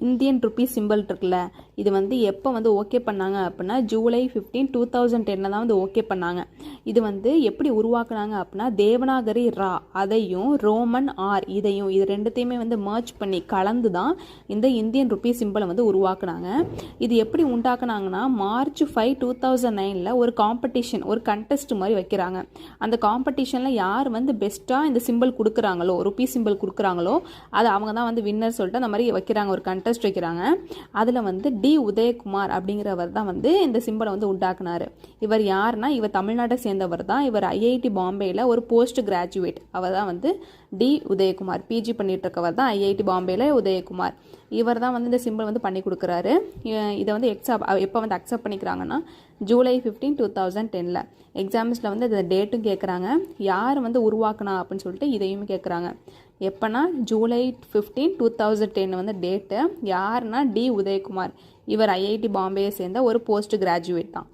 Indian rupee simple இருக்குல்ல, இது வந்து எப்போ வந்து ஓகே பண்ணாங்க அப்படின்னா ஜூலை 15, 2010 தான் வந்து ஓகே பண்ணாங்க. இது வந்து எப்படி உருவாக்குனாங்க அப்படின்னா தேவநாகரி ரா அதையும் ரோமன் ஆர் இதையும் இது ரெண்டுத்தையுமே வந்து மர்ச் பண்ணி கலந்து தான் இந்த இந்தியன் ருப்பி சிம்பிளை வந்து உருவாக்குனாங்க. இது எப்படி உண்டாக்குனாங்கன்னா March 5, 2009 ஒரு காம்படிஷன், ஒரு கண்டெஸ்ட் மாதிரி வைக்கிறாங்க. அந்த காம்படிஷனில் யார் வந்து பெஸ்ட்டாக இந்த சிம்பிள் கொடுக்குறாங்களோ, ருப்பி சிம்பிள் கொடுக்குறாங்களோ அது அவங்க தான் வந்து வின்னர் சொல்லிட்டு அந்த மாதிரி வைக்கிறாங்க, ஒரு கண்டெஸ்ட் வைக்கிறாங்க. அதில் வந்து டி உதயகுமார் அப்படிங்கிறவர் தான் வந்து இந்த சிம்பிளை வந்து உண்டாக்குனார். இவர் யாருன்னா இவர் தமிழ்நாட்டை சேர்ந்தவர் தான். இவர் ஐஐடி பாம்பேயில் ஒரு போஸ்ட் கிராஜுவேட். அவர் தான் வந்து டி உதயகுமார். பிஜி பண்ணிட்டு இருக்கவர் தான் ஐஐடி பாம்பேயில் உதயகுமார். இவர் தான் வந்து இந்த சிம்பிள் வந்து பண்ணி கொடுக்குறாரு. இதை வந்து எப்போ வந்து அக்செப்ட் பண்ணிக்கிறாங்கன்னா ஜூலை 15, 2010 எக்ஸாம்ஸில் வந்து இந்த டேட்டும் கேட்குறாங்க, யார் வந்து உருவாக்குனா அப்படின்னு சொல்லிட்டு இதையும் கேட்குறாங்க. எப்போனா ஜூலை 15, 2010 வந்து டேட்டு. யாருன்னா டி உதயகுமார். இவர் ஐஐடி பாம்பேயை சேர்ந்த ஒரு போஸ்ட் கிராஜுவேட் தான்.